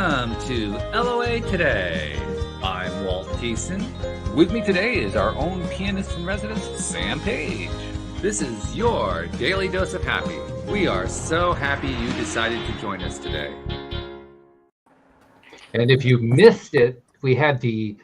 Welcome to LOA Today. I'm Walt Thiessen. With me today is our own pianist in residence, Sam Page. This is your daily dose of happy. We are so happy you decided to join us today. And if you missed it, we had the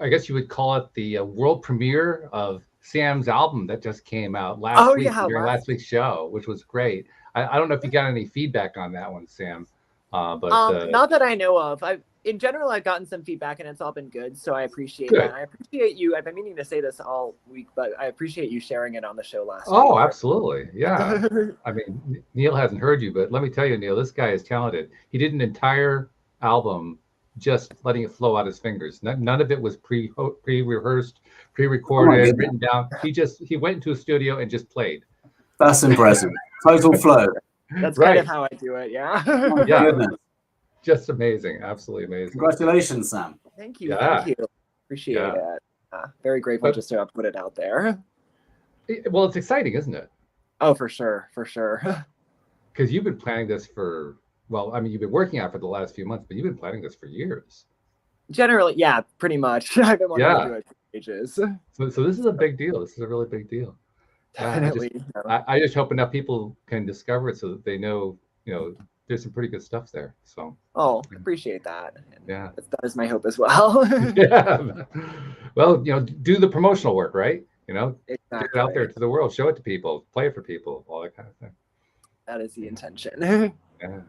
I guess you would call it the world premiere of Sam's album that just came out last week during last week's show, which was great. I don't know if you got any feedback on that one, Sam. But not that I know of. In general, I've gotten some feedback and it's all been good, so I appreciate that. I appreciate you. I've been meaning to say this all week, but I appreciate you sharing it on the show last week. Oh, absolutely. Yeah. I mean, Neil hasn't heard you, but let me tell you, Neil, this guy is talented. He did an entire album just letting it flow out his fingers. None of it was pre-rehearsed, pre-recorded, written down. He went into a studio and just played. That's impressive. Total flow. That's kind of how I do it, yeah. Yeah. Just amazing. Absolutely amazing. Congratulations, Sam. Thank you. Thank you. Appreciate it. Very grateful just to put it out there. Well, it's exciting, isn't it? Oh, for sure. For sure. Because you've been planning this for, you've been working out for the last few months, but you've been planning this for years. Generally, yeah, pretty much. I've been wanting to do it for ages. So this is a big deal. This is a really big deal. Definitely. I just hope enough people can discover it so that they know, there's some pretty good stuff there. So. Oh, appreciate that. And yeah. That is my hope as well. Yeah. Well, do the promotional work, right? Exactly. Get it out there to the world, show it to people, play it for people, all that kind of thing. That is the intention. Yeah.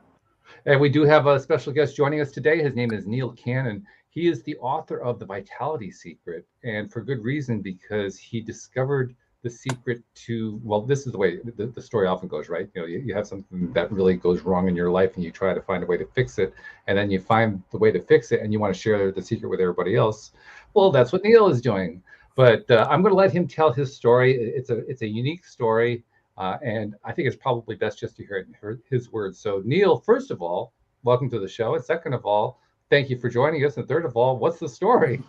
And we do have a special guest joining us today. His name is Neil Cannon. He is the author of The Vitality Secret, and for good reason, because he discovered the secret to, this is the way the story often goes, right? You have something that really goes wrong in your life and you try to find a way to fix it, and then you find the way to fix it and you want to share the secret with everybody else. Well, that's what Neil is doing. But I'm going to let him tell his story. It's a unique story, and I think it's probably best just to hear his words. So Neil, first of all, welcome to the show. And second of all, thank you for joining us. And third of all, what's the story?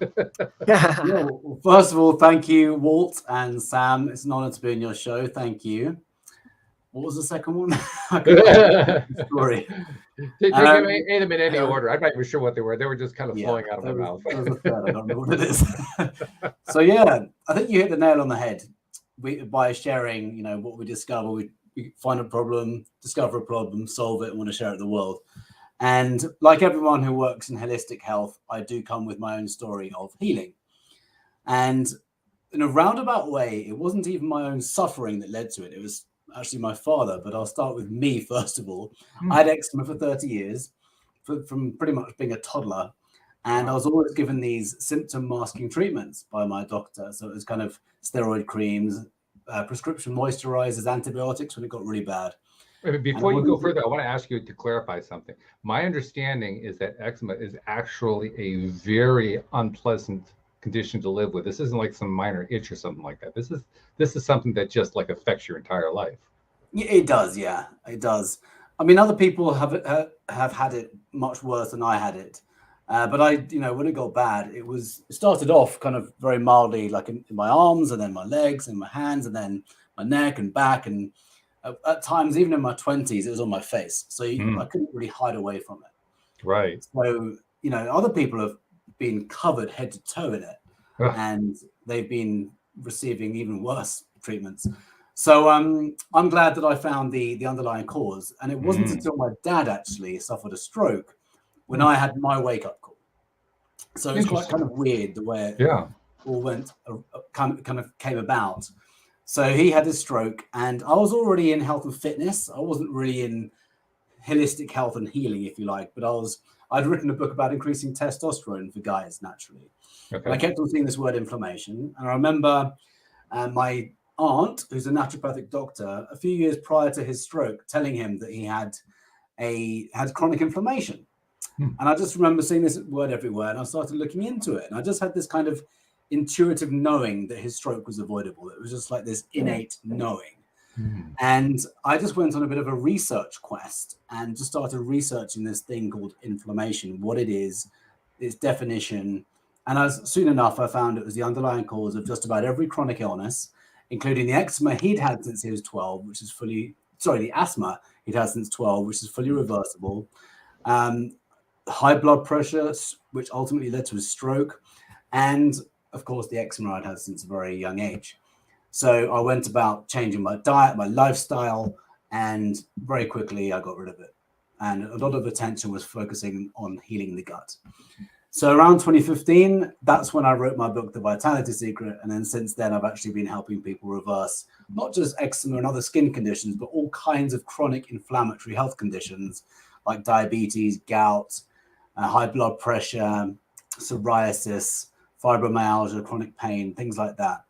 Well, first of all, thank you, Walt and Sam. It's an honor to be on your show. Thank you. What was the second one? Story. Take them in any order. I'm not even sure what they were. They were just kind of flowing out of my mouth. I don't know what it is. So yeah, I think you hit the nail on the head by sharing, what we discover. We find a problem, discover a problem, solve it, and want to share it with the world. And like everyone who works in holistic health, I do come with my own story of healing. And in a roundabout way, it wasn't even my own suffering that led to it. It was actually my father. But I'll start with me, first of all. I had eczema for 30 years, from pretty much being a toddler. And I was always given these symptom masking treatments by my doctor. So it was kind of steroid creams, prescription moisturizers, antibiotics when it got really bad. Before you go further, I want to ask you to clarify something. My understanding is that eczema is actually a very unpleasant condition to live with. This isn't like some minor itch or something like that. This is something that just like affects your entire life. Yeah, it does. Yeah, it does. I mean, other people have had it much worse than I had it. But when it got bad, it started off kind of very mildly, like in my arms, and then my legs and my hands, and then my neck and back, and at times, even in my 20s, it was on my face. So I couldn't really hide away from it. Right. So, other people have been covered head to toe in it, and they've been receiving even worse treatments. So I'm glad that I found the underlying cause. And it wasn't until my dad actually suffered a stroke when I had my wake-up call. So it's quite kind of weird the way it all went, kind of came about. So he had a stroke, and I was already in health and fitness. I wasn't really in holistic health and healing, if you like, but I'd written a book about increasing testosterone for guys naturally. Okay. And I kept on seeing this word inflammation. And I remember my aunt, who's a naturopathic doctor, a few years prior to his stroke, telling him that he had chronic inflammation. And I just remember seeing this word everywhere, and I started looking into it. And I just had this kind of intuitive knowing that his stroke was avoidable. It was just like this innate knowing. And I just went on a bit of a research quest and just started researching this thing called inflammation, what it is, its definition. And soon enough, I found it was the underlying cause of just about every chronic illness, including the eczema he'd had since he was 12, which is the asthma he'd had since 12, which is fully reversible. high blood pressure, which ultimately led to a stroke, and of course the eczema I'd had since a very young age. So I went about changing my diet, my lifestyle, and very quickly I got rid of it. And a lot of attention was focusing on healing the gut. So around 2015, that's when I wrote my book, The Vitality Secret. And then since then, I've actually been helping people reverse not just eczema and other skin conditions, but all kinds of chronic inflammatory health conditions like diabetes, gout, high blood pressure, psoriasis, fibromyalgia, chronic pain, things like that.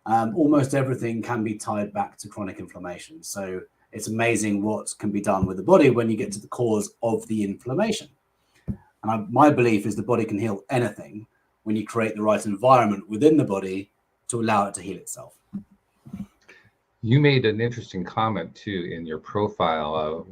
Almost everything can be tied back to chronic inflammation. So it's amazing what can be done with the body when you get to the cause of the inflammation. And my belief is the body can heal anything when you create the right environment within the body to allow it to heal itself. You made an interesting comment too in your profile.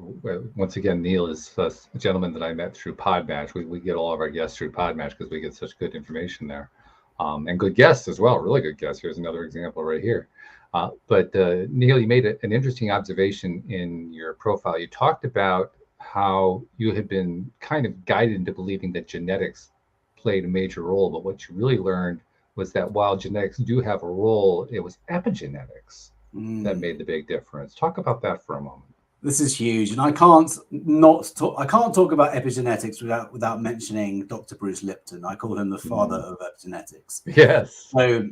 Once again, Neil is a gentleman that I met through Podmatch. We get all of our guests through Podmatch because we get such good information there, and good guests as well. Really good guests. Here's another example right here. But Neil, you made an interesting observation in your profile. You talked about how you had been kind of guided into believing that genetics played a major role, but what you really learned was that while genetics do have a role, it was epigenetics that made the big difference. Talk about that for a moment. This is huge, and I can't talk about epigenetics without mentioning Dr. Bruce Lipton. I call him the father of epigenetics. Yes. So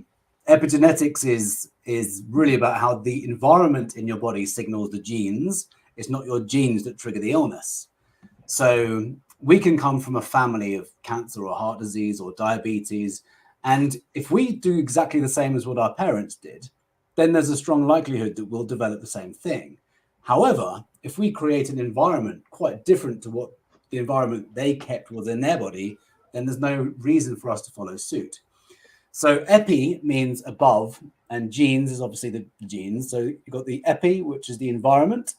epigenetics is really about how the environment in your body signals the genes. It's not your genes that trigger the illness. So we can come from a family of cancer or heart disease or diabetes. And if we do exactly the same as what our parents did, then there's a strong likelihood that we'll develop the same thing. However, if we create an environment quite different to what the environment they kept was in their body, then there's no reason for us to follow suit. So epi means above, and genes is obviously the genes. So you've got the epi, which is the environment,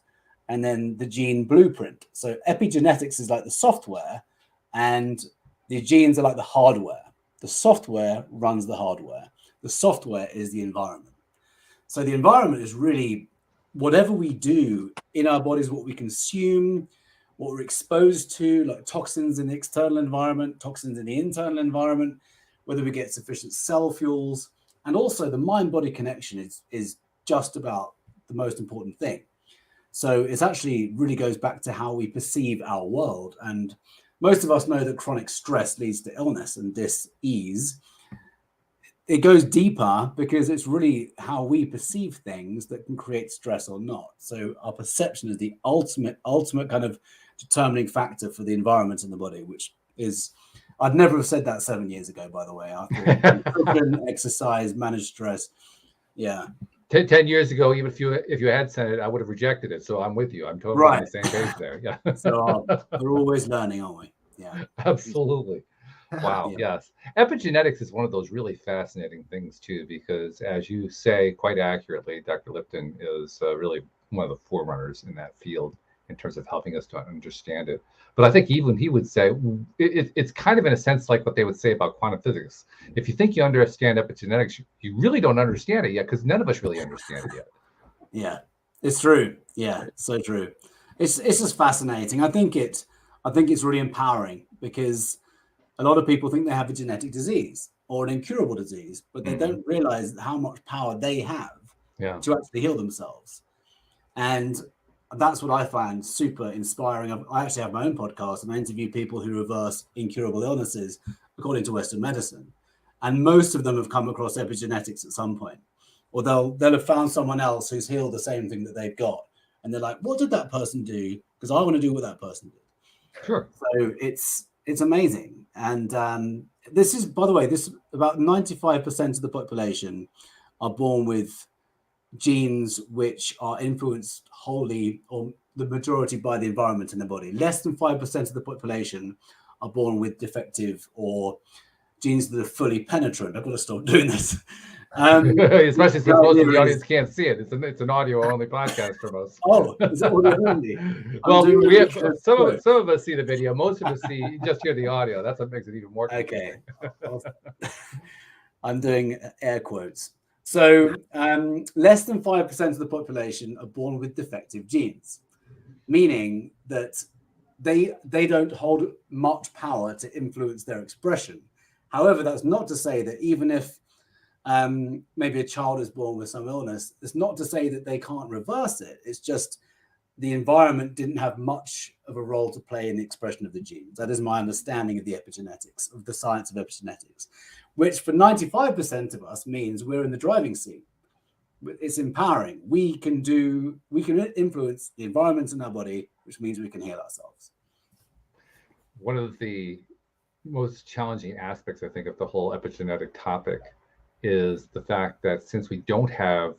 and then the gene blueprint. So epigenetics is like the software, and the genes are like the hardware. The software runs the hardware. The software is the environment. So the environment is really whatever we do in our bodies, what we consume, what we're exposed to, like toxins in the external environment, toxins in the internal environment, whether we get sufficient cell fuels, and also the mind-body connection is just about the most important thing. So it actually really goes back to how we perceive our world. And most of us know that chronic stress leads to illness and dis-ease. It goes deeper because it's really how we perceive things that can create stress or not. So our perception is the ultimate kind of determining factor for the environment in the body, which is, I'd never have said that 7 years ago, by the way. I thought exercise, manage stress. Yeah. 10 years ago, even if you had said it, I would have rejected it. So I'm with you. I'm totally on the same page there. Yeah. So we're always learning, aren't we? Yeah. Absolutely. Wow. Yeah. Yes. Epigenetics is one of those really fascinating things too, because as you say quite accurately, Dr. Lipton is really one of the forerunners in that field in terms of helping us to understand it. But I think even he would say it's kind of in a sense like what they would say about quantum physics. If you think you understand epigenetics, you really don't understand it yet, because none of us really understand it yet. Yeah, it's true. Yeah, so true. It's just fascinating. I think it's really empowering, because a lot of people think they have a genetic disease or an incurable disease, but they don't realize how much power they have to actually heal themselves. And that's what I find super inspiring. I actually have my own podcast, and I interview people who reverse incurable illnesses according to Western medicine. And most of them have come across epigenetics at some point, or they'll have found someone else who's healed the same thing that they've got. And they're like, what did that person do? Because I want to do what that person did. Sure. So it's amazing. And this is, by the way, about 95% of the population are born with genes which are influenced wholly or the majority by the environment in the body. Less than 5% of the population are born with defective or genes that are fully penetrant. I've got to stop doing this. Especially since most of the audience can't see it. It's an audio only podcast from us. Oh, is it audio only? Well, we have some of us see the video. Most of us just hear the audio. That's what makes it even more confusing. Okay. I'm doing air quotes. So less than 5% of the population are born with defective genes, meaning that they don't hold much power to influence their expression. However, that's not to say that even if maybe a child is born with some illness, it's not to say that they can't reverse it. It's just the environment didn't have much of a role to play in the expression of the genes. That is my understanding of the epigenetics, of the science of epigenetics, which for 95% of us means we're in the driving seat. It's empowering. We can influence the environment in our body, which means we can heal ourselves. One of the most challenging aspects, I think, of the whole epigenetic topic is the fact that since we don't have,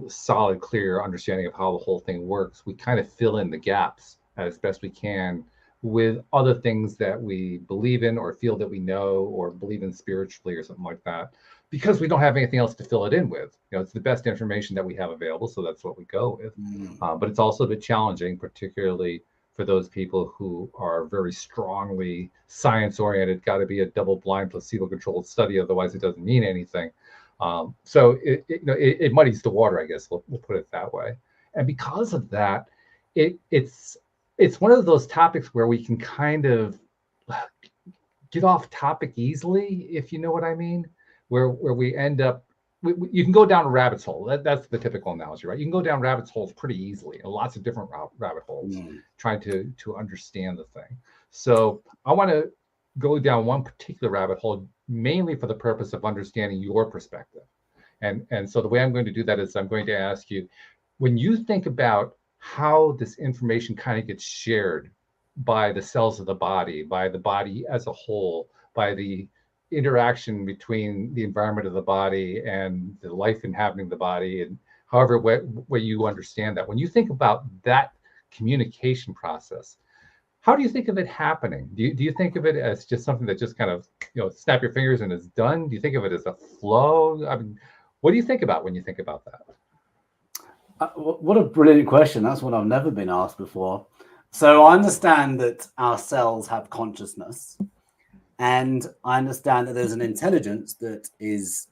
solid, clear understanding of how the whole thing works, we kind of fill in the gaps as best we can with other things that we believe in or feel that we know or believe in spiritually or something like that, because we don't have anything else to fill it in with. It's the best information that we have available, so that's what we go with. But it's also a bit challenging, particularly for those people who are very strongly science-oriented. Got to be a double-blind, placebo-controlled study, otherwise it doesn't mean anything. So it muddies the water, I guess. We'll put it that way. And because of that, it's one of those topics where we can kind of get off topic easily, if you know what I mean. Where we end up, you can go down a rabbit's hole. That's the typical analogy, right? You can go down rabbit's holes pretty easily, and lots of different rabbit holes, trying to understand the thing. So I want to go down one particular rabbit hole, mainly for the purpose of understanding your perspective. And so the way I'm going to do that is I'm going to ask you, when you think about how this information kind of gets shared by the cells of the body, by the body as a whole, by the interaction between the environment of the body and the life inhabiting the body, and however way you understand that, when you think about that communication process, how do you think of it happening? Do you think of it as just something that just kind of, snap your fingers and it's done? Do you think of it as a flow? I mean, what do you think about when you think about that? What a brilliant question. That's one I've never been asked before. So I understand that our cells have consciousness, and I understand that there's an intelligence that is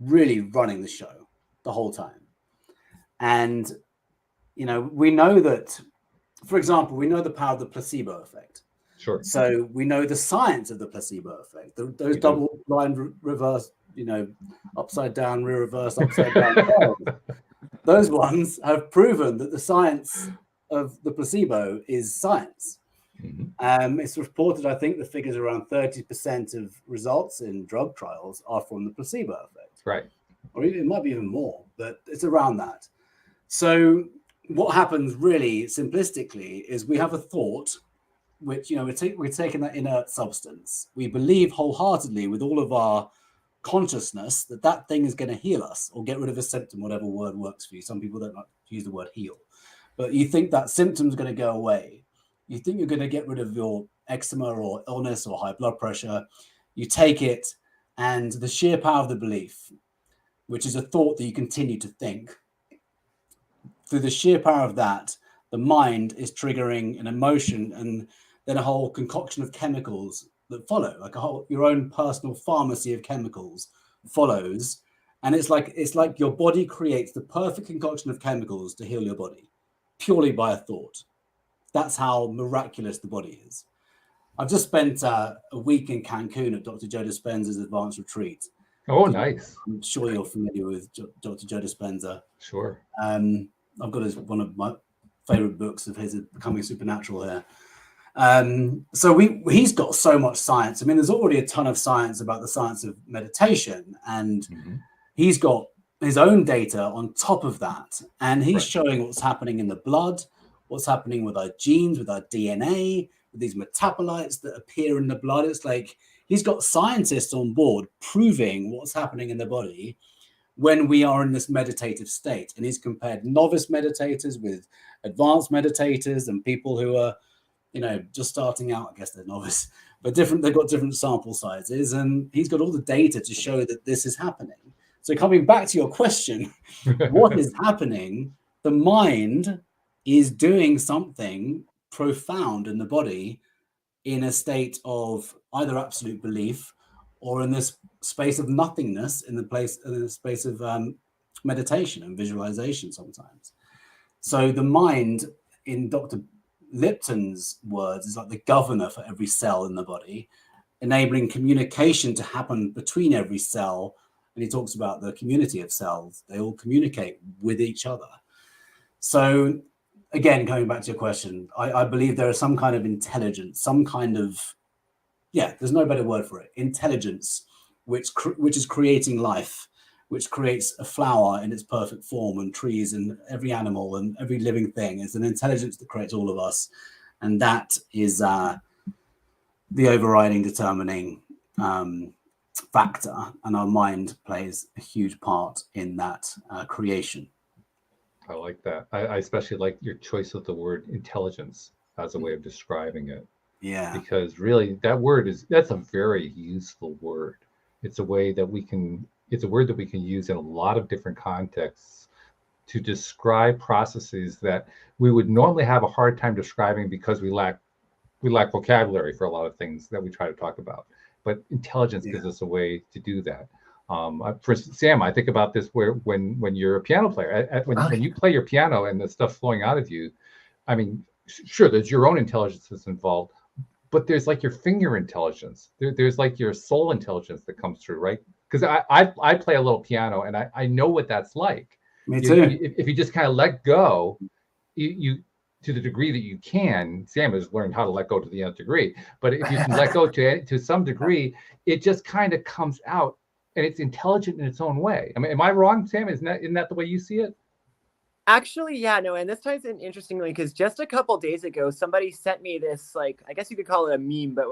really running the show the whole time. And, we know that, for example, we know the power of the placebo effect. Sure. So we know the science of the placebo effect. Those double-blind reverse, upside down, reverse, upside down trials. Those ones have proven that the science of the placebo is science. It's reported, I think the figures around 30% of results in drug trials are from the placebo effect. Right. Or it might be even more, but it's around that. So what happens really simplistically is we have a thought, which, we're taking that inert substance. We believe wholeheartedly with all of our consciousness that thing is going to heal us or get rid of a symptom, whatever word works for you. Some people don't like to use the word heal, but you think that symptom's going to go away. You think you're going to get rid of your eczema or illness or high blood pressure. You take it, and the sheer power of the belief, which is a thought that you continue to think, through the sheer power of that, the mind is triggering an emotion and then a whole concoction of chemicals that follow, like your own personal pharmacy of chemicals follows. And it's like your body creates the perfect concoction of chemicals to heal your body purely by a thought. That's how miraculous the body is. I've just spent a week in Cancun at Dr. Joe Dispenza's advanced retreat. Oh, nice. I'm sure you're familiar with Dr. Joe Dispenza. Sure. I've got one of my favorite books of his, Becoming Supernatural, here. So he's got so much science. I mean, there's already a ton of science about the science of meditation, and he's got his own data on top of that. And he's showing what's happening in the blood, what's happening with our genes, with our DNA, with these metabolites that appear in the blood. It's like he's got scientists on board proving what's happening in the body when we are in this meditative state. And he's compared novice meditators with advanced meditators and people who are, just starting out. I guess they're novice, but they've got different sample sizes, and he's got all the data to show that this is happening. So coming back to your question, what is happening? The mind is doing something profound in the body in a state of either absolute belief or in this space of nothingness, in the space of meditation and visualization sometimes. So the mind in Dr. Lipton's words is like the governor for every cell in the body, enabling communication to happen between every cell. And he talks about the community of cells. They all communicate with each other. So again, going back to your question, I believe there is some kind of intelligence, some kind of, there's no better word for it, intelligence, which is creating life, which creates a flower in its perfect form, and trees and every animal and every living thing. Is an intelligence that creates all of us. And that is the overriding determining factor, and our mind plays a huge part in that creation. I like that. I especially like your choice of the word intelligence as a way of describing it. Yeah. Because really that's a very useful word. It's a way that it's a word that we can use in a lot of different contexts to describe processes that we would normally have a hard time describing because we lack vocabulary for a lot of things that we try to talk about. But intelligence gives us a way to do that. For Sam, I think about this when you're a piano player, when you play your piano and the stuff flowing out of you, I mean, sure, there's your own intelligence that's involved, but there's like your finger intelligence. There's like your soul intelligence that comes through, right? Because I play a little piano and I know what that's like. Me too. If you just kind of let go, you to the degree that you can. Sam has learned how to let go to the nth degree, but if you can let go to some degree, it just kind of comes out. And it's intelligent in its own way. I mean, am I wrong, Sam? Isn't that the way you see it? Actually, yeah, no. And this ties in interestingly because just a couple days ago, somebody sent me this, like, I guess you could call it a meme, but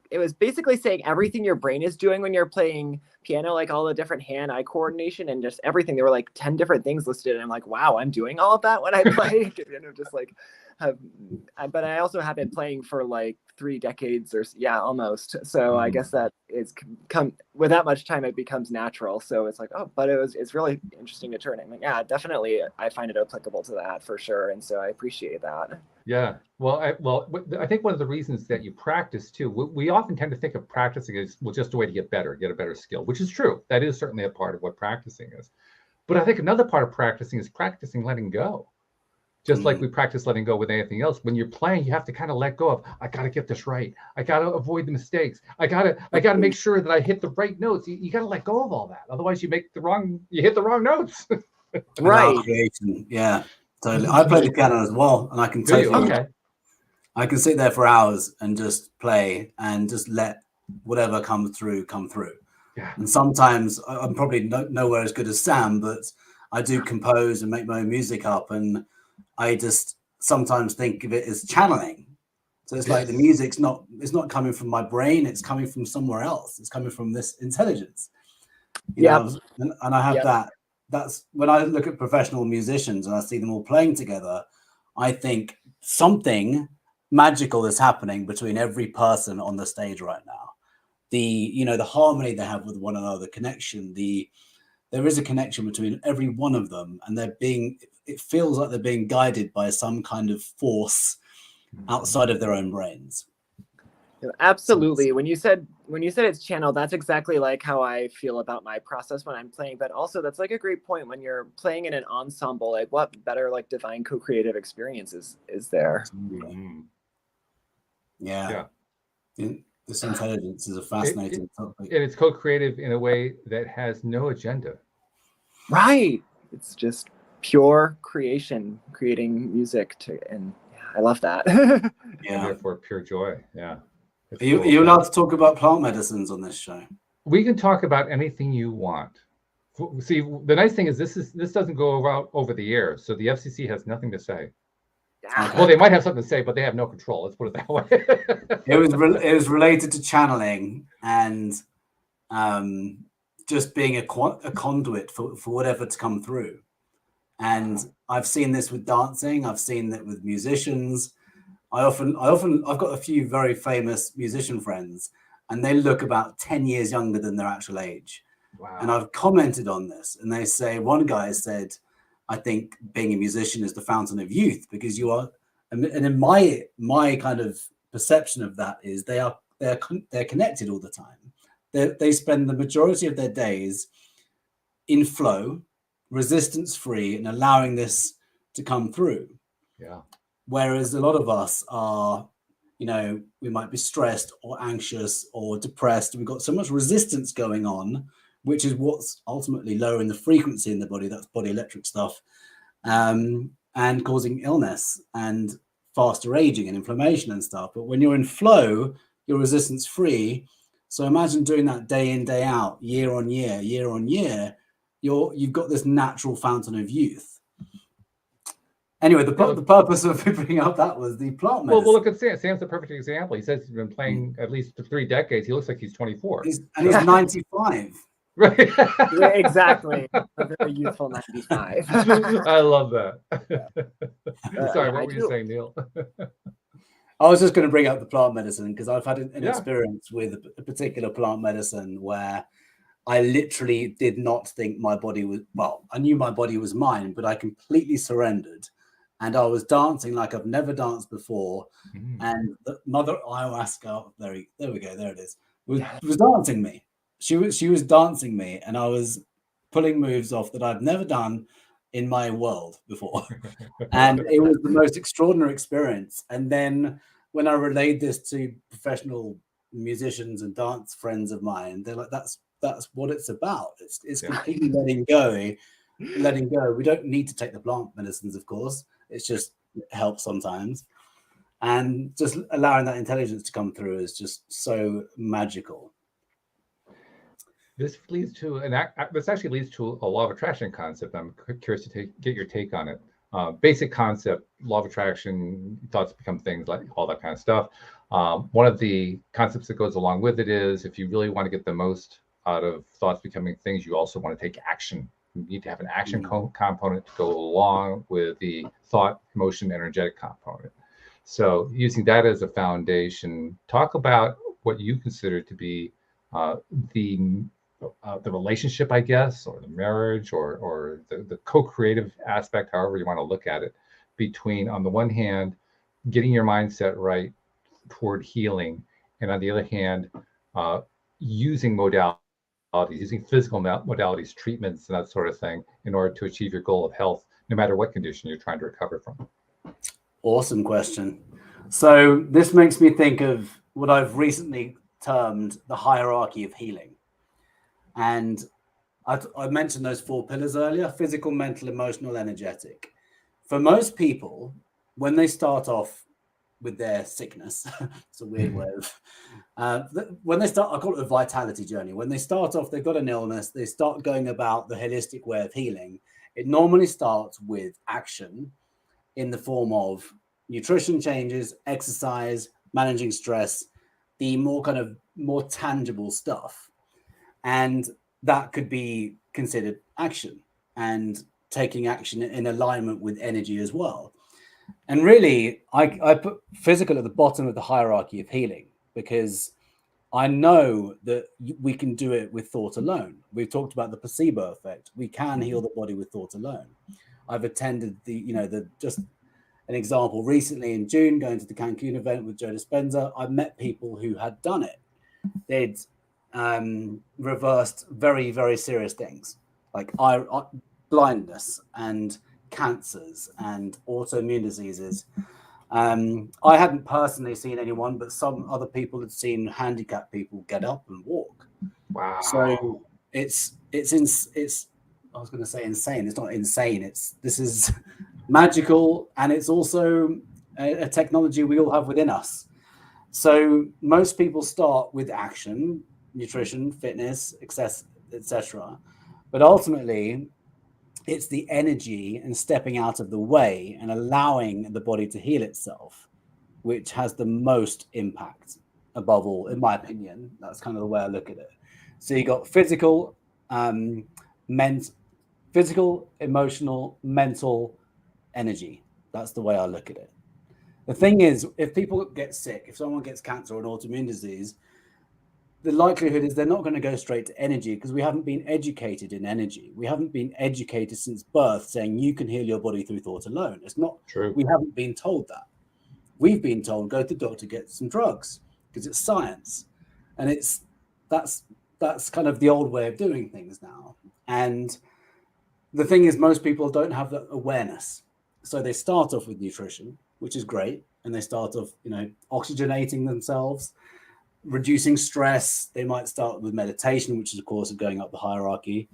it was basically saying everything your brain is doing when you're playing piano, like all the different hand-eye coordination and just everything. There were like 10 different things listed. And I'm like, wow, I'm doing all of that when I play. Just like, but I also have been playing for like 3 decades or almost. So I guess that it's come with that much time, it becomes natural. So it's like, but it's really interesting to turn it. Like, yeah, definitely. I find it applicable to that for sure. And so I appreciate that. Yeah. Well, I think one of the reasons that you practice too, we often tend to think of practicing as just a way to get a better skill, which is true. That is certainly a part of what practicing is. But I think another part of practicing is practicing letting go. Just like we practice letting go with anything else. When you're playing, you have to kind of let go of, I got to get this right. I got to avoid the mistakes. I got to make sure that I hit the right notes. You got to let go of all that. Otherwise you hit the wrong notes. Right. Yeah. Totally. I play the piano as well, and I can I can sit there for hours and just play and just let whatever comes through come through. Yeah. And sometimes I'm probably nowhere as good as Sam, but I do compose and make my own music up, and I just sometimes think of it as channeling. So it's like the music's not coming from my brain, it's coming from somewhere else. It's coming from this intelligence. You know, and I have that. That's when I look at professional musicians and I see them all playing together, I think something magical is happening between every person on the stage right now. The harmony they have with one another, the connection, there is a connection between every one of them, and it feels like they're being guided by some kind of force outside of their own brains. Absolutely. When you said it's channeled, that's exactly like how I feel about my process when I'm playing. But also that's like a great point when you're playing in an ensemble, like what better like divine co-creative experiences is there? Yeah. This intelligence is a fascinating topic. And it's co-creative in a way that has no agenda. Right. It's just pure creation, creating music and I love that. And therefore pure joy. Yeah. Are you allowed to talk about plant medicines on this show? We can talk about anything you want. See, the nice thing is this doesn't go out over the air, so the FCC has nothing to say. Okay. Well, they might have something to say, but they have no control. Let's put it that way. It was related to channeling and just being a conduit for whatever to come through. And I've seen this with dancing. I've seen it with musicians. I've got a few very famous musician friends, and they look about 10 years younger than their actual age. Wow. And I've commented on this, and they say, one guy said, I think being a musician is the fountain of youth, because you are, and in my kind of perception of that is they're connected all the time. They spend the majority of their days in flow, resistance free, and allowing this to come through. Yeah. Whereas a lot of us are, we might be stressed or anxious or depressed. We've got so much resistance going on, which is what's ultimately lowering the frequency in the body. That's body electric stuff, and causing illness and faster aging and inflammation and stuff. But when you're in flow, you're resistance free. So imagine doing that day in, day out, year on year. You've got this natural fountain of youth. Anyway, the purpose of bringing up that was the plant medicine. Well, look at Sam. Sam's a perfect example. He says he's been playing at least for 3 decades. He looks like he's 24. He's 95. Right. Yeah, exactly. A very youthful 95. I love that. Sorry, what were you saying, Neil? I was just going to bring up the plant medicine because I've had an experience with a particular plant medicine where I literally did not think my body was, I knew my body was mine, but I completely surrendered. And I was dancing like I've never danced before. And the mother ayahuasca, there we go, there it is, was dancing me. She was dancing me, and I was pulling moves off that I've never done in my world before. And it was the most extraordinary experience. And then when I relayed this to professional musicians and dance friends of mine, they're like, that's what it's about. It's completely letting go. We don't need to take the plant medicines, of course. It's just it helps sometimes. And just allowing that intelligence to come through is just so magical. This leads to this actually leads to a law of attraction concept. I'm curious to get your take on it. Basic concept, law of attraction, thoughts become things, like all that kind of stuff. One of the concepts that goes along with it is if you really want to get the most out of thoughts becoming things, you also want to take action. You need to have an action component to go along with the thought, emotion, energetic component. So using that as a foundation, talk about what you consider to be the relationship, I guess, or the marriage, or the co-creative aspect, however you want to look at it, between, on the one hand, getting your mindset right toward healing, and on the other hand, using modalities, using physical modalities, treatments, and that sort of thing, in order to achieve your goal of health, no matter what condition you're trying to recover from. Awesome question. So this makes me think of what I've recently termed the hierarchy of healing. And I mentioned those 4 pillars earlier: physical, mental, emotional, energetic. For most people, when they start off with their sickness, it's a weird way of, when they start, I call it a vitality journey. When they start off, they've got an illness, they start going about the holistic way of healing. It normally starts with action in the form of nutrition changes, exercise, managing stress, the more tangible stuff. And that could be considered action, and taking action in alignment with energy as well. And really, I put physical at the bottom of the hierarchy of healing, because I know that we can do it with thought alone. We've talked about the placebo effect. We can heal the body with thought alone. I've attended just an example recently in June, going to the Cancun event with Joe Dispenza. I met people who had done it. They'd reversed very, very serious things like blindness and cancers and autoimmune diseases. I hadn't personally seen anyone, but some other people had seen handicapped people get up and walk. Wow. So it's I was going to say insane. It's not insane. This is magical, and it's also a technology we all have within us. So most people start with action, nutrition, fitness, etc. But ultimately, it's the energy and stepping out of the way and allowing the body to heal itself, which has the most impact above all, in my opinion. That's kind of the way I look at it. So you got physical, emotional, mental, energy. That's the way I look at it. The thing is, if people get sick, if someone gets cancer or an autoimmune disease, the likelihood is they're not going to go straight to energy, because we haven't been educated in energy. We haven't been educated since birth saying you can heal your body through thought alone. It's not true. We haven't been told that. We've been told go to the doctor, get some drugs, because it's science. And that's kind of the old way of doing things now. And the thing is, most people don't have that awareness. So they start off with nutrition, which is great. And they start off, oxygenating themselves, reducing stress. They might start with meditation, which is, of course, going up the hierarchy.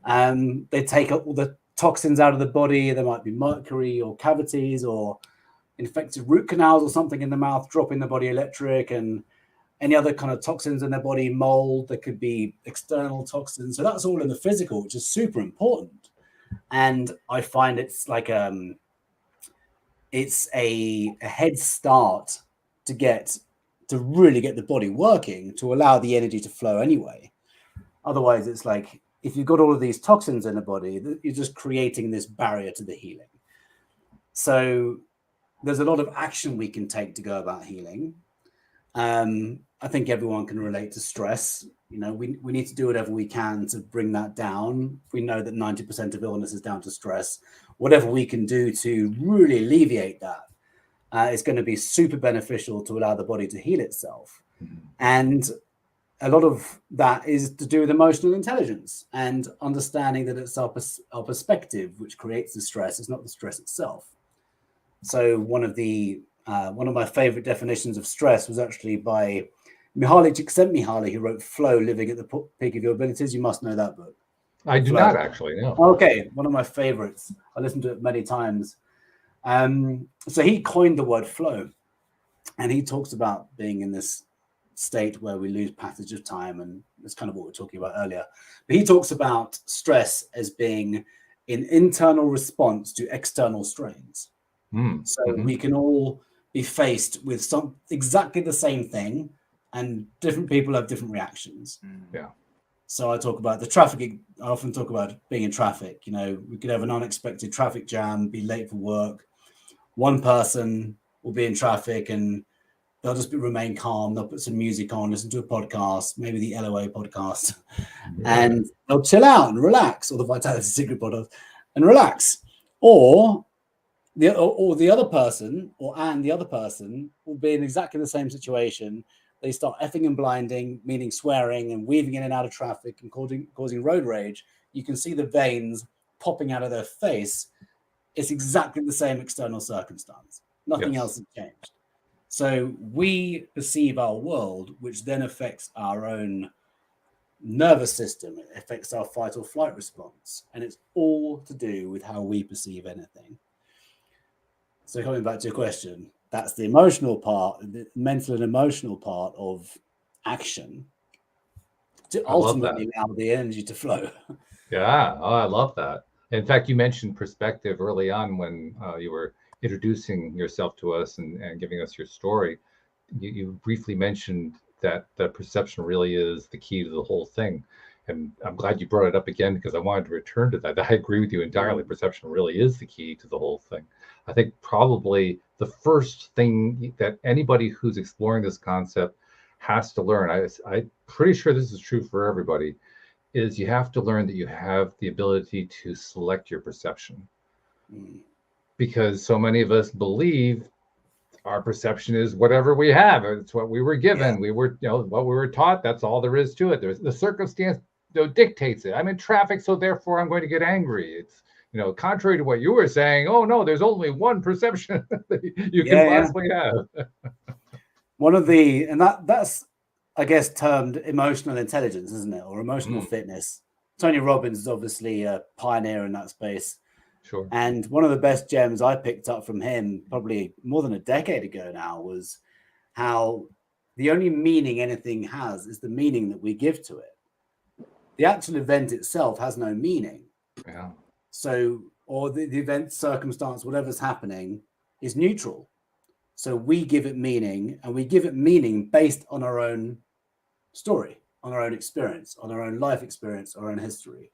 They take up all the toxins out of the body. There might be mercury or cavities or infected root canals or something in the mouth, dropping the body electric, and any other kind of toxins in their body, mold. There could be external toxins. So that's all in the physical, which is super important. And I find it's like it's a head start to really get the body working, to allow the energy to flow anyway. Otherwise, it's like if you've got all of these toxins in the body, you're just creating this barrier to the healing. So there's a lot of action we can take to go about healing. I think everyone can relate to stress. We need to do whatever we can to bring that down. We know that 90% of illness is down to stress. Whatever we can do to really alleviate that is going to be super beneficial to allow the body to heal itself. And a lot of that is to do with emotional intelligence and understanding that it's our perspective which creates the stress. It's not the stress itself. So one of my favorite definitions of stress was actually by Mihaly Csikszentmihalyi, who wrote Flow, Living at the Peak of Your Abilities. You must know that book. I do Flow. not actually, no. Okay, one of my favorites. I listened to it many times. So he coined the word flow, and he talks about being in this state where we lose passage of time, and that's kind of what we were talking about earlier. But he talks about stress as being an internal response to external strains. So we can all be faced with exactly the same thing, and different people have different reactions. Yeah. So I talk about the traffic. I often talk about being in traffic. We could have an unexpected traffic jam, be late for work. One person will be in traffic and they'll just remain calm. They'll put some music on, listen to a podcast, maybe the LOA podcast, and they'll chill out and relax, or the Vitality Secret podcast, and relax. Or the other person will be in exactly the same situation. They start effing and blinding, meaning swearing and weaving in and out of traffic and causing road rage. You can see the veins popping out of their face. It's exactly the same external circumstance. Nothing else has changed. So we perceive our world, which then affects our own nervous system. It affects our fight or flight response. And it's all to do with how we perceive anything. So coming back to your question, that's the emotional part, the mental and emotional part of action to ultimately allow the energy to flow. Yeah, I love that. In fact, you mentioned perspective early on when you were introducing yourself to us and giving us your story. You briefly mentioned that perception really is the key to the whole thing. And I'm glad you brought it up again, because I wanted to return to that. I agree with you entirely. Perception really is the key to the whole thing. I think probably the first thing that anybody who's exploring this concept has to learn, I'm pretty sure this is true for everybody, is you have to learn that you have the ability to select your perception. Because so many of us believe our perception is whatever we have. It's what we were given. We were, what we were taught. That's all there is to it. There's the circumstance dictates it. I'm in traffic, so therefore I'm going to get angry. It's, contrary to what you were saying. Oh no, there's only one perception that you can possibly have. One of that's I guess termed emotional intelligence, isn't it, or emotional fitness? Tony Robbins is obviously a pioneer in that space. Sure. And one of the best gems I picked up from him probably more than a decade ago now was how the only meaning anything has is the meaning that we give to it. The actual event itself has no meaning. Yeah. So, or the event, circumstance, whatever's happening is neutral. So we give it meaning, and we give it meaning based on our own story, on our own experience, on our own life experience, our own history.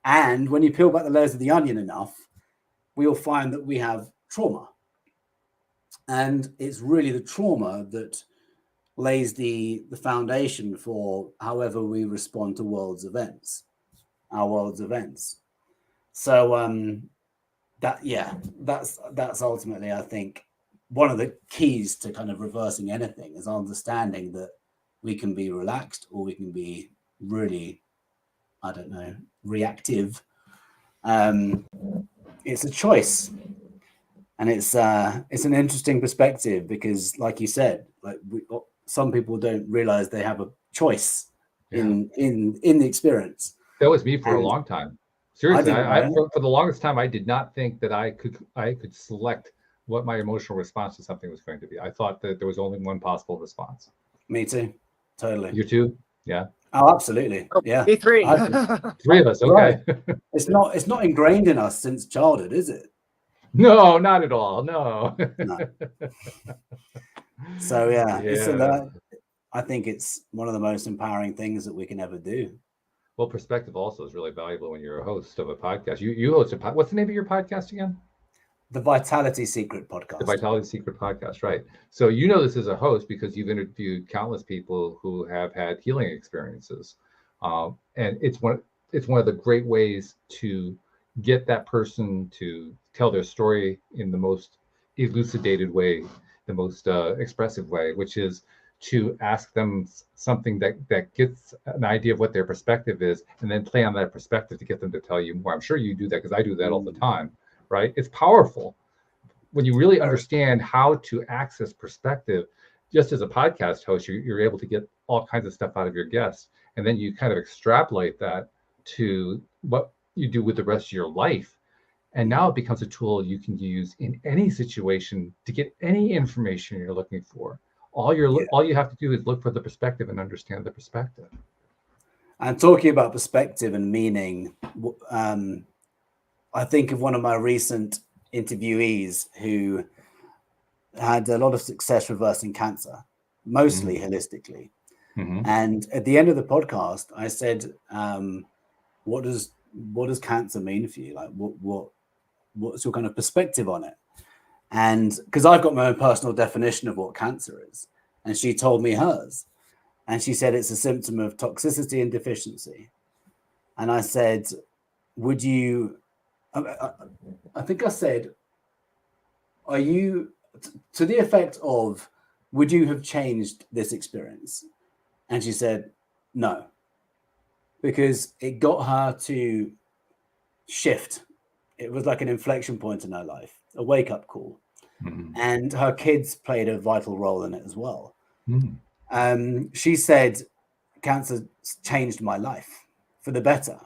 And when you peel back the layers of the onion enough, we'll find that we have trauma. And it's really the trauma that lays the foundation for however we respond to our world's events. So that's ultimately, I think, one of the keys to kind of reversing anything is understanding that we can be relaxed or we can be really, reactive. It's a choice. And it's an interesting perspective because, like you said, like some people don't realize they have a choice in the experience. That was me for a long time. Seriously, for the longest time, I did not think that I could select what my emotional response to something was going to be. I thought that there was only one possible response. Me too. Totally. You too? Yeah. Oh, absolutely. Yeah. Me three. Three of us. Okay. Right. It's not ingrained in us since childhood, is it? No, not at all. No. So I think it's one of the most empowering things that we can ever do. Well, perspective also is really valuable when you're a host of a podcast. You host what's the name of your podcast again? The Vitality Secret Podcast. The Vitality Secret Podcast, right. So you know this as a host because you've interviewed countless people who have had healing experiences. And it's one of the great ways to get that person to tell their story in the most elucidated way, the most expressive way, which is to ask them something that gets an idea of what their perspective is, and then play on that perspective to get them to tell you more. I'm sure you do that because I do that all the time, right? It's powerful when you really understand how to access perspective. Just as a podcast host, you're able to get all kinds of stuff out of your guests, and then you kind of extrapolate that to what you do with the rest of your life. And now it becomes a tool you can use in any situation to get any information you're looking for. All you have to do is look for the perspective and understand the perspective. And talking about perspective and meaning, I think of one of my recent interviewees who had a lot of success reversing cancer, mostly holistically. Mm-hmm. And at the end of the podcast, I said, what does cancer mean for you? Like, what's your kind of perspective on it? And because I've got my own personal definition of what cancer is, and she told me hers, and she said it's a symptom of toxicity and deficiency. And I said, would you, I think I said, are you, to the effect of, would you have changed this experience? And she said, no, because it got her to shift. It was like an inflection point in her life, a wake-up call. Mm-hmm. And her kids played a vital role in it as well. Mm-hmm. She said, cancer changed my life for the better.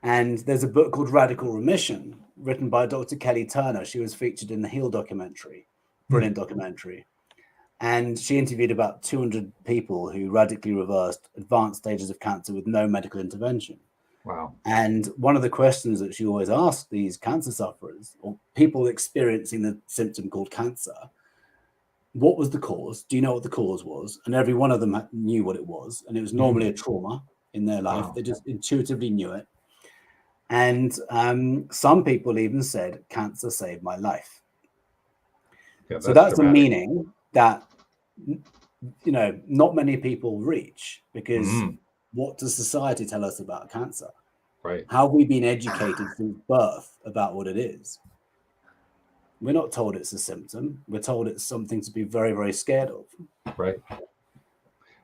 And there's a book called Radical Remission, written by Dr. Kelly Turner. She was featured in the Heal documentary, brilliant documentary. And she interviewed about 200 people who radically reversed advanced stages of cancer with no medical intervention. Wow. And one of the questions that she always asked these cancer sufferers or people experiencing the symptom called cancer, what was the cause? Do you know what the cause was? And every one of them knew what it was. And it was normally a trauma in their life. Wow. They just intuitively knew it. And some people even said, cancer saved my life. Yeah, so that's a meaning that, you know, not many people reach, because what does society tell us about cancer? Right. How have we been educated since birth about what it is? We're not told it's a symptom. We're told it's something to be very, very scared of. Right.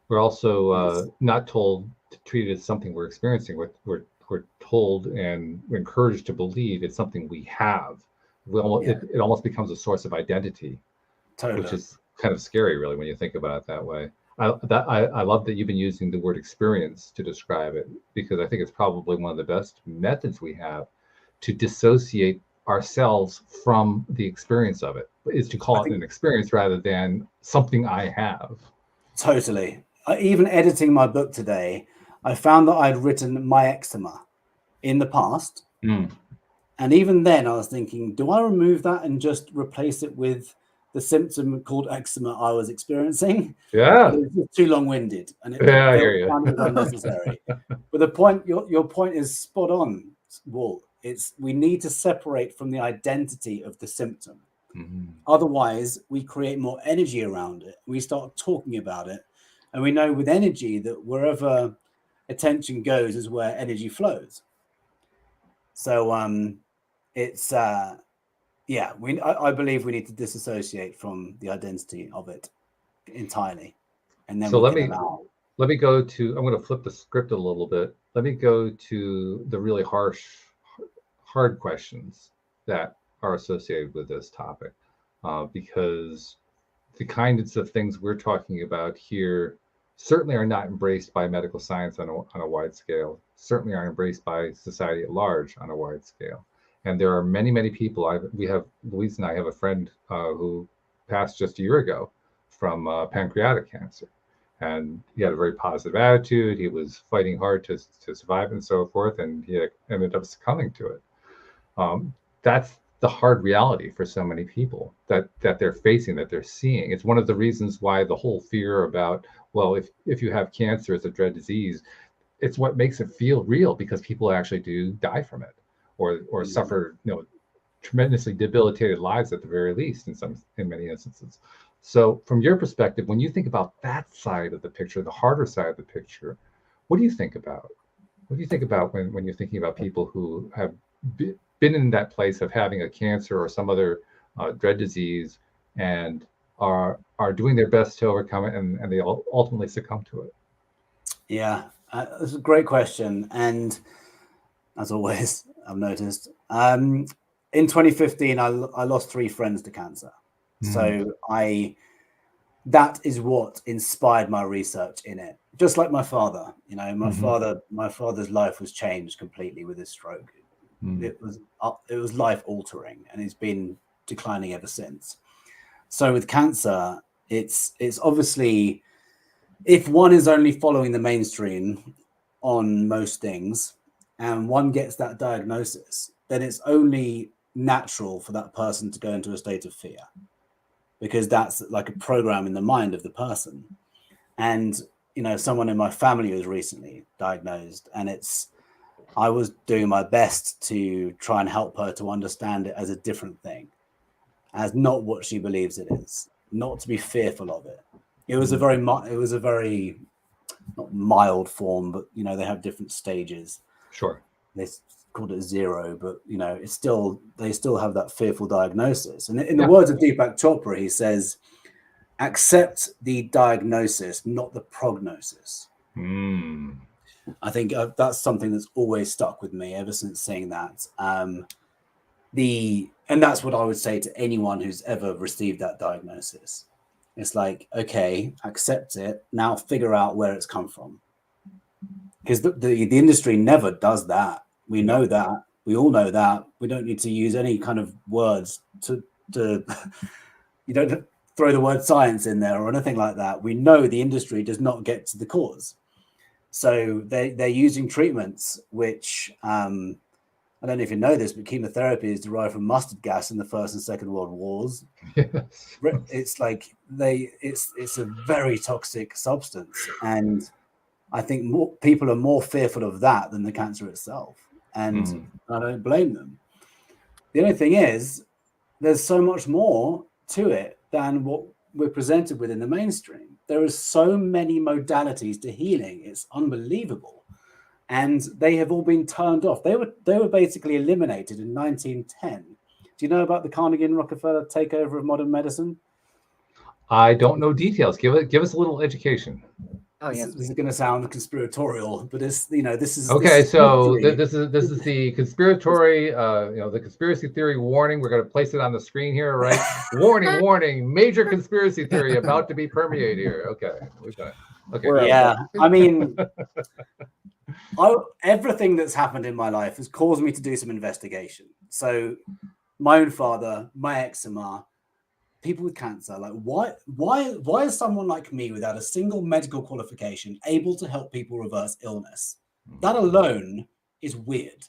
We're also not told to treat it as something we're experiencing. We're told and we're encouraged to believe it's something we have. It almost becomes a source of identity, totally. Which is kind of scary, really, when you think about it that way. I love that you've been using the word experience to describe it, because I think it's probably one of the best methods we have to dissociate ourselves from the experience of it, is to call it an experience rather than something I have. Totally. Even editing my book today, I found that I'd written my eczema in the past. And even then I was thinking, do I remove that and just replace it with the symptom called eczema I was experiencing? Yeah. It was just too long-winded and it I hear you. was unnecessary. But the point, your point is spot on, Walt. We need to separate from the identity of the symptom. Otherwise, we create more energy around it. We start talking about it. And we know with energy that wherever attention goes is where energy flows. So I believe we need to disassociate from the identity of it entirely. And then let me go to, I'm going to flip the script a little bit. Let me go to the really hard questions that are associated with this topic, because the kinds of things we're talking about here certainly are not embraced by medical science on a wide scale, certainly aren't embraced by society at large on a wide scale. And there are many, many people. Louise and I have a friend who passed just a year ago from pancreatic cancer. And he had a very positive attitude. He was fighting hard to survive and so forth. And he ended up succumbing to it. That's the hard reality for so many people that they're facing, that they're seeing. It's one of the reasons why the whole fear about, well, if you have cancer, it's a dread disease. It's what makes it feel real, because people actually do die from it, or suffer, tremendously debilitated lives at the very least in many instances. So from your perspective, when you think about that side of the picture, the harder side of the picture, what do you think about? What do you think about when you're thinking about people who have been in that place of having a cancer or some other dread disease and are doing their best to overcome it, and they ultimately succumb to it? Yeah, that's a great question. And as always, I've noticed, in 2015, I lost 3 friends to cancer. So that is what inspired my research in it. Just like my father, my father's life was changed completely with his stroke. It was life altering, and it's been declining ever since. So with cancer, it's obviously, if one is only following the mainstream on most things and one gets that diagnosis, then it's only natural for that person to go into a state of fear, because that's like a program in the mind of the person. And someone in my family was recently diagnosed, and I was doing my best to try and help her to understand it as a different thing, as not what she believes it is, not to be fearful of it. It was a very not mild form, but they have different stages. Sure. They called it 0, but they still have that fearful diagnosis. And in the words of Deepak Chopra, he says, accept the diagnosis, not the prognosis. I think that's something that's always stuck with me ever since seeing that. And that's what I would say to anyone who's ever received that diagnosis. It's like, okay, accept it. Now figure out where it's come from. Because the industry never does that. We know that. We all know that. We don't need to use any kind of words to you don't throw the word science in there or anything like that. We know the industry does not get to the cause. So they're using treatments which, I don't know if you know this, but chemotherapy is derived from mustard gas in the First and Second World Wars. Yes. It's like it's a very toxic substance. And I think more people are more fearful of that than the cancer itself. And I don't blame them. The only thing is, there's so much more to it than what we're presented with in the mainstream. There are so many modalities to healing. It's unbelievable. And they have all been turned off. They were basically eliminated in 1910. Do you know about the Carnegie and Rockefeller takeover of modern medicine? I don't know details. Give us a little education. Oh yes, this is going to sound conspiratorial, but this is okay. This is the conspiratory, the conspiracy theory warning. We're going to place it on the screen here, right? warning! Major conspiracy theory about to be permeated here. Okay, we've got it. Okay. Yeah, I mean, everything that's happened in my life has caused me to do some investigation. So, my own father, my eczema. People with cancer, like why is someone like me without a single medical qualification able to help people reverse illness? That alone is weird.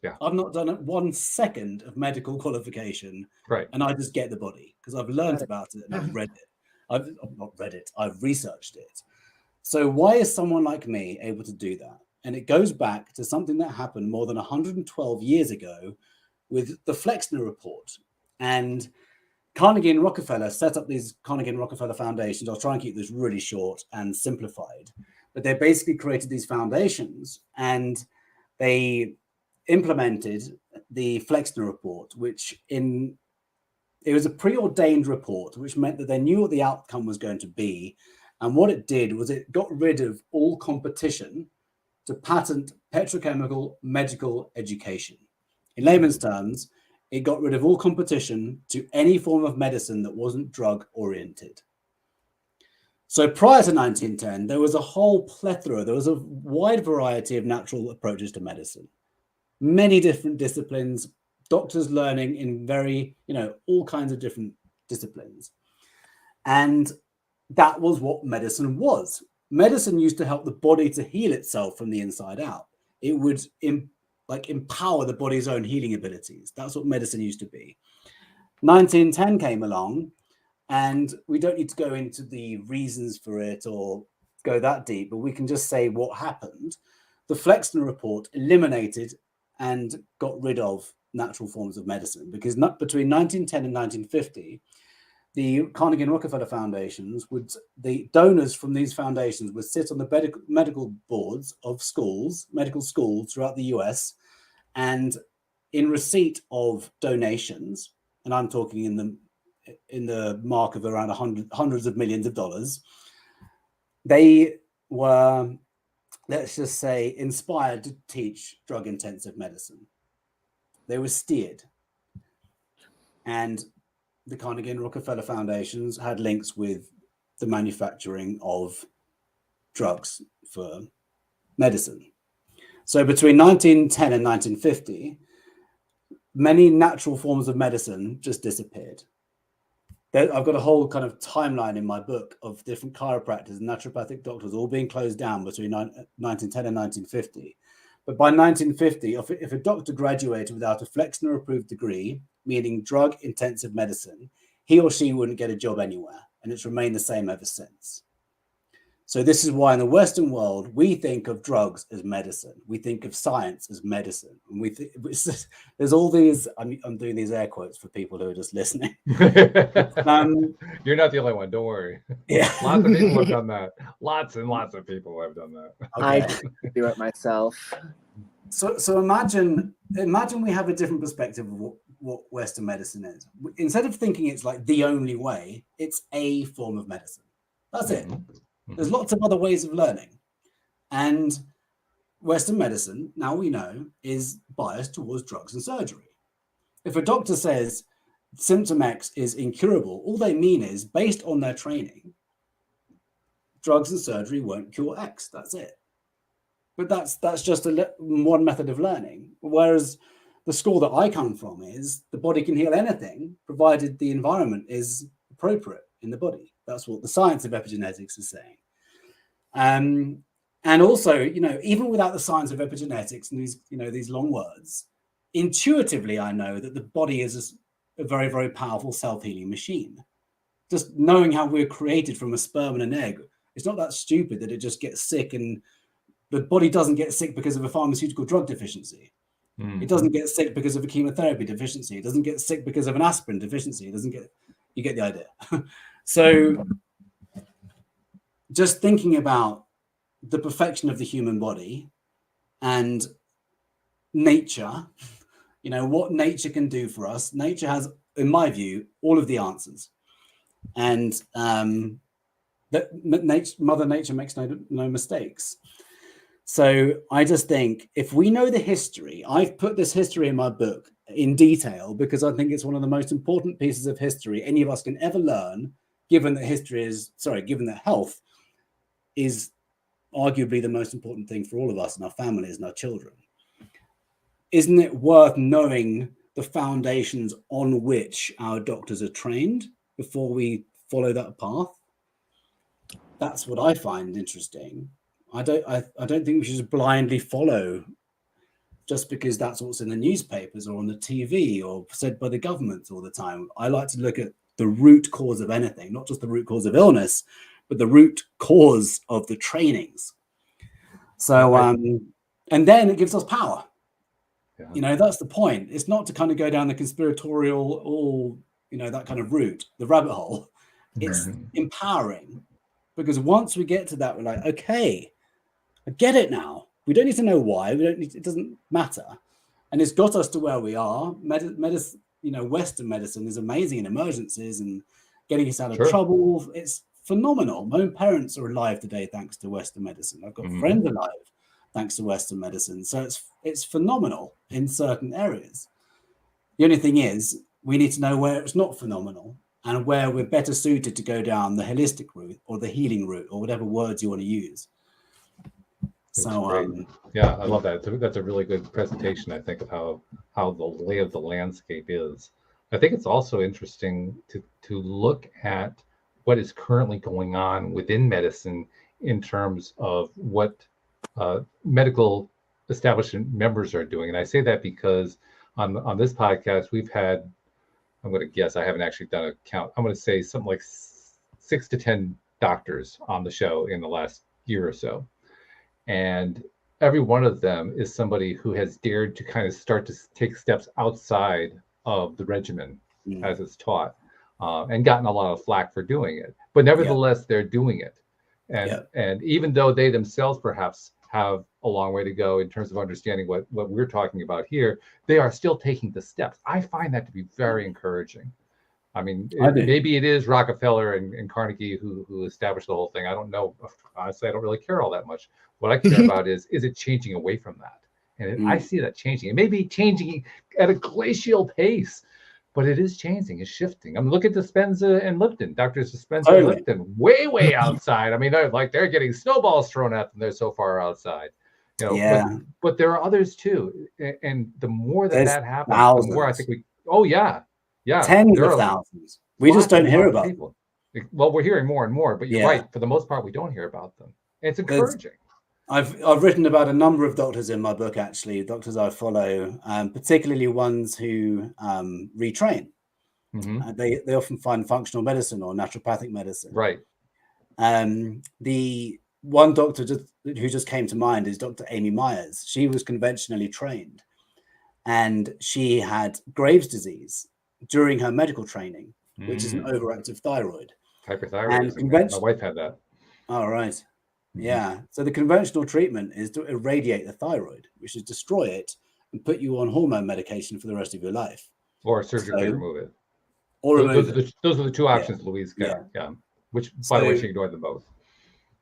Yeah, I've not done 1 second of medical qualification, right? And I just get the body because I've learned about it and I've read it. I've not read it. I've researched it. So why is someone like me able to do that? And it goes back to something that happened more than 112 years ago with the Flexner Report. And Carnegie and Rockefeller set up these Carnegie and Rockefeller foundations. I'll try and keep this really short and simplified, but they basically created these foundations and they implemented the Flexner Report, which it was a preordained report, which meant that they knew what the outcome was going to be. And what it did was it got rid of all competition to patent petrochemical medical education. In layman's terms, it got rid of all competition to any form of medicine that wasn't drug oriented. So prior to 1910, there was a whole plethora, there was a wide variety of natural approaches to medicine, many different disciplines, doctors learning in all kinds of different disciplines. And that was what medicine was. Medicine used to help the body to heal itself from the inside out. It would empower the body's own healing abilities. That's what medicine used to be. 1910 came along, and we don't need to go into the reasons for it or go that deep, but we can just say what happened. The Flexner Report eliminated and got rid of natural forms of medicine, because between 1910 and 1950, the Carnegie and Rockefeller foundations the donors from these foundations would sit on the medical boards of medical schools throughout the US, and in receipt of donations, and I'm talking in the mark of around hundreds of millions of dollars, they were, let's just say, inspired to teach drug intensive medicine. They were steered. And the Carnegie and Rockefeller foundations had links with the manufacturing of drugs for medicine. So between 1910 and 1950, many natural forms of medicine just disappeared. I've got a whole kind of timeline in my book of different chiropractors and naturopathic doctors all being closed down between 1910 and 1950. But by 1950, if a doctor graduated without a Flexner-approved degree, meaning drug-intensive medicine, he or she wouldn't get a job anywhere, and it's remained the same ever since. So this is why in the Western world, we think of drugs as medicine. We think of science as medicine. And there's all these, I'm doing these air quotes for people who are just listening. You're not the only one, don't worry. Yeah. Lots of people have done that. Lots and lots of people have done that. Okay. I do it myself. So imagine we have a different perspective of what Western medicine is. Instead of thinking it's like the only way, it's a form of medicine. That's it. There's lots of other ways of learning. And Western medicine, now we know, is biased towards drugs and surgery. If a doctor says symptom X is incurable, all they mean is, based on their training, drugs and surgery won't cure X. That's it. But that's just one method of learning. Whereas the school that I come from is the body can heal anything, provided the environment is appropriate in the body. That's what the science of epigenetics is saying. And also, even without the science of epigenetics and these long words, intuitively, I know that the body is a very, very powerful self-healing machine. Just knowing how we're created from a sperm and an egg, it's not that stupid that it just gets sick, and the body doesn't get sick because of a pharmaceutical drug deficiency. It doesn't get sick because of a chemotherapy deficiency. It doesn't get sick because of an aspirin deficiency. You get the idea. So just thinking about the perfection of the human body and nature, what nature can do for us. Nature has, in my view, all of the answers. And Mother Nature makes no mistakes. So I just think if we know the history, I've put this history in my book in detail because I think it's one of the most important pieces of history any of us can ever learn, given that health is arguably the most important thing for all of us and our families and our children. Isn't it worth knowing the foundations on which our doctors are trained before we follow that path? That's what I find interesting. I don't think we should just blindly follow just because that's what's in the newspapers or on the TV or said by the government all the time. I like to look at the root cause of anything, not just the root cause of illness, but the root cause of the trainings. So, and then it gives us power. Yeah. That's the point. It's not to kind of go down the conspiratorial, that kind of route, the rabbit hole. It's empowering, because once we get to that, we're like, okay, I get it now. We don't need to know why. It doesn't matter. And it's got us to where we are. Western medicine is amazing in emergencies and getting us out of trouble. It's phenomenal. My own parents are alive today thanks to Western medicine. I've got friends alive thanks to Western medicine. So it's phenomenal in certain areas. The only thing is, we need to know where it's not phenomenal and where we're better suited to go down the holistic route or the healing route or whatever words you want to use. So, yeah, I love that. That's a really good presentation, I think, of how the lay of the landscape is. I think it's also interesting to look at what is currently going on within medicine in terms of what medical establishment members are doing. And I say that because on this podcast, we've had, I'm going to guess, I haven't actually done a count, I'm going to say something like 6 to 10 doctors on the show in the last year or so. And every one of them is somebody who has dared to kind of start to take steps outside of the regimen as it's taught, and gotten a lot of flack for doing it. But nevertheless, they're doing it. And even though they themselves perhaps have a long way to go in terms of understanding what we're talking about here, they are still taking the steps. I find that to be very encouraging. I mean, maybe it is Rockefeller and Carnegie who established the whole thing. I don't know. Honestly, I don't really care all that much. What I care about is it changing away from that? And I see that changing. It may be changing at a glacial pace, but it is changing. It's shifting. I mean, look at Dispenza and Lipton. Doctors Dispenza and Lipton, way outside. I mean, they're getting snowballs thrown at them. They're so far outside. But there are others too. And the more that happens, the more I think tens of thousands. We just don't hear about people. Well, we're hearing more and more, but you're right. For the most part, we don't hear about them. And it's encouraging. I've written about a number of doctors in my book, actually, doctors I follow, particularly ones who retrain. They often find functional medicine or naturopathic medicine. Right. The one doctor who just came to mind is Dr. Amy Myers. She was conventionally trained, and she had Graves' disease during her medical training, which is an overactive thyroid. Hyperthyroidism. My wife had that. All right. Yeah. So the conventional treatment is to irradiate the thyroid, which is destroy it and put you on hormone medication for the rest of your life. Or surgically remove it. Or remove it. Those are the two options Louise got. Yeah. Which, by the way, she ignored them both.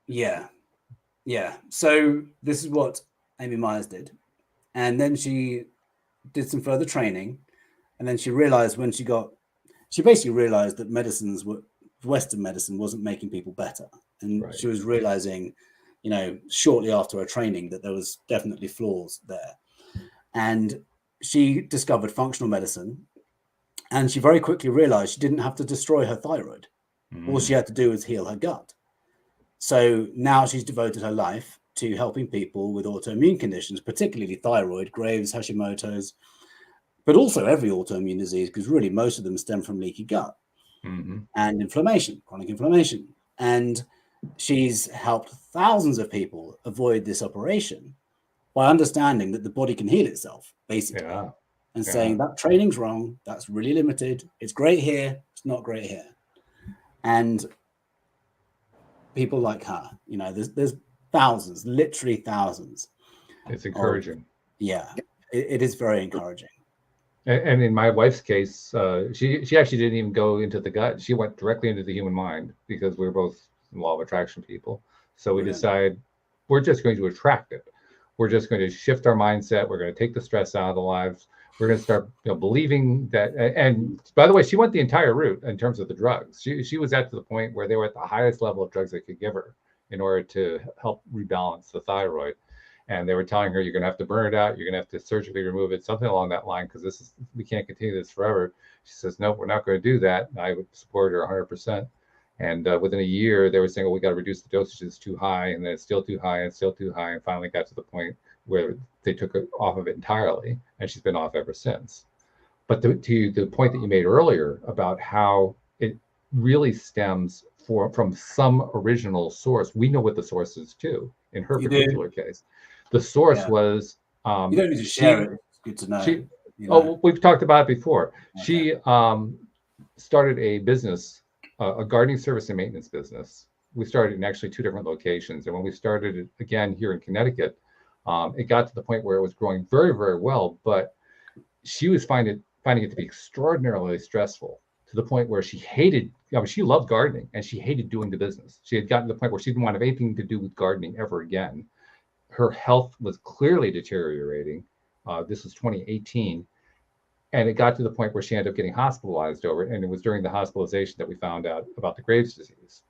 Yeah. Yeah. So this is what Amy Myers did. And then she did some further training. And then she realized she basically realized that Western medicine wasn't making people better. And she was realizing, shortly after her training that there was definitely flaws there. And she discovered functional medicine. And she very quickly realized she didn't have to destroy her thyroid. All she had to do was heal her gut. So now she's devoted her life to helping people with autoimmune conditions, particularly thyroid, Graves', Hashimoto's, but also every autoimmune disease, because really most of them stem from leaky gut and inflammation, chronic inflammation. And she's helped thousands of people avoid this operation by understanding that the body can heal itself, basically, and saying that training's wrong, that's really limited, it's great here, it's not great here. And people like her, there's thousands, literally thousands. It's encouraging. It is very encouraging. And in my wife's case, she actually didn't even go into the gut. She went directly into the human mind because we're both law of attraction people. So we decided we're just going to attract it. We're just going to shift our mindset. We're going to take the stress out of the lives. We're going to start believing that. And by the way, she went the entire route in terms of the drugs. She was at the point where they were at the highest level of drugs they could give her in order to help rebalance the thyroid. And they were telling her, you're going to have to burn it out. You're going to have to surgically remove it, something along that line, because we can't continue this forever. She says, no, we're not going to do that. And I would support her 100%. And within a year, they were saying, well, we got to reduce the dosage. It's too high. And then it's still too high and still too high. And finally got to the point where they took her off of it entirely. And she's been off ever since. But to the point that you made earlier about how it really stems from some original source. We know what the source is too, in her particular case. The source was... you don't need to share it. It's good to know. We've talked about it before. Okay. She started a business, a gardening service and maintenance business. We started in actually 2 different locations. And when we started it again here in Connecticut, it got to the point where it was growing very, very well. But she was finding it to be extraordinarily stressful, to the point where she hated, she loved gardening and she hated doing the business. She had gotten to the point where she didn't want to have anything to do with gardening ever again. Her health was clearly deteriorating. This was 2018. And it got to the point where she ended up getting hospitalized over it. And it was during the hospitalization that we found out about the Graves' disease.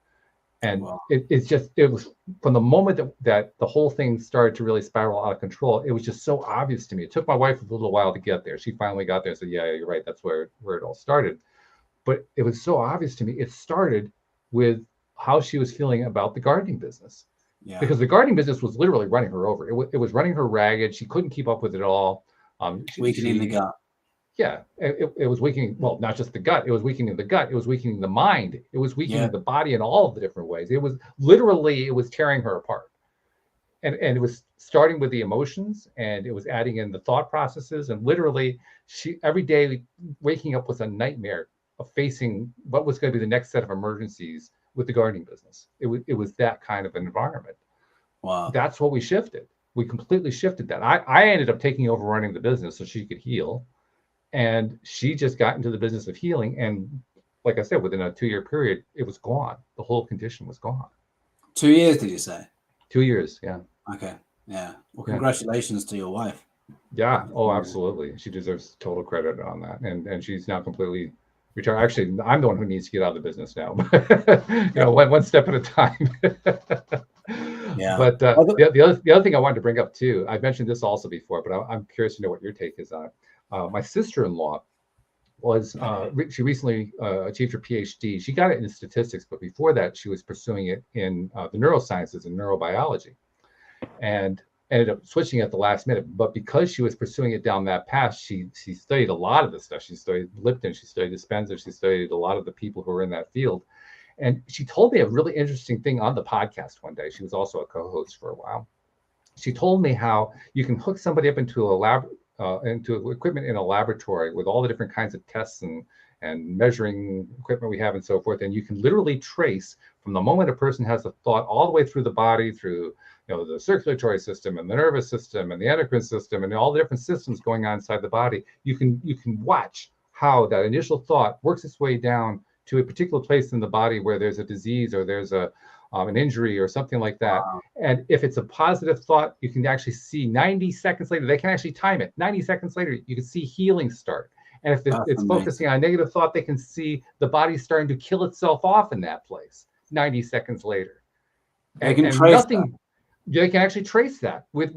And Wow. it was from the moment that the whole thing started to really spiral out of control, it was just so obvious to me. It took my wife a little while to get there. She finally got there and said, yeah, you're right. That's where it all started. But it was so obvious to me. It started with how she was feeling about the gardening business. Yeah. Because the gardening business was literally running her over. It was running her ragged. She couldn't keep up with it all. Weakening the gut. Yeah, it was weakening. Well, not just the gut. It was weakening the gut. It was weakening the mind. It was weakening the body in all of the different ways. It was tearing her apart. And it was starting with the emotions, and it was adding in the thought processes. And literally, she every day waking up was a nightmare of facing what was going to be the next set of emergencies with the gardening business. It was that kind of environment. Wow. That's what we shifted. We completely shifted that. I ended up taking over running the business so she could heal. And she just got into the business of healing. And like I said, within a 2-year period, it was gone. The whole condition was gone. 2 years, did you say? 2 years, yeah. Okay, yeah. Well, congratulations to your wife. Yeah, oh, absolutely. She deserves total credit on that. And she's now completely retired. Actually, I'm the one who needs to get out of the business now. One step at a time. Yeah. But the other thing I wanted to bring up too, I've mentioned this also before, but I'm curious to know what your take is on it. My sister-in-law was, she recently achieved her PhD. She got it in statistics, but before that, she was pursuing it in the neurosciences and neurobiology, and ended up switching at the last minute. But because she was pursuing it down that path, she studied a lot of this stuff. She studied Lipton, she studied Dispenza, she studied a lot of the people who were in that field. And she told me a really interesting thing on the podcast one day. She was also a co-host for a while. She told me how you can hook somebody up into into equipment in a laboratory with all the different kinds of tests and measuring equipment we have and so forth. And you can literally trace from the moment a person has a thought all the way through the body, through the circulatory system and the nervous system and the endocrine system and all the different systems going on inside the body. You can watch how that initial thought works its way down to a particular place in the body where there's a disease or there's an injury or something like that. Wow. And if it's a positive thought, you can actually see 90 seconds later, they can actually time it. 90 seconds later, you can see healing start. And if it's focusing on a negative thought, they can see the body starting to kill itself off in that place 90 seconds later. They can trace They can actually trace that with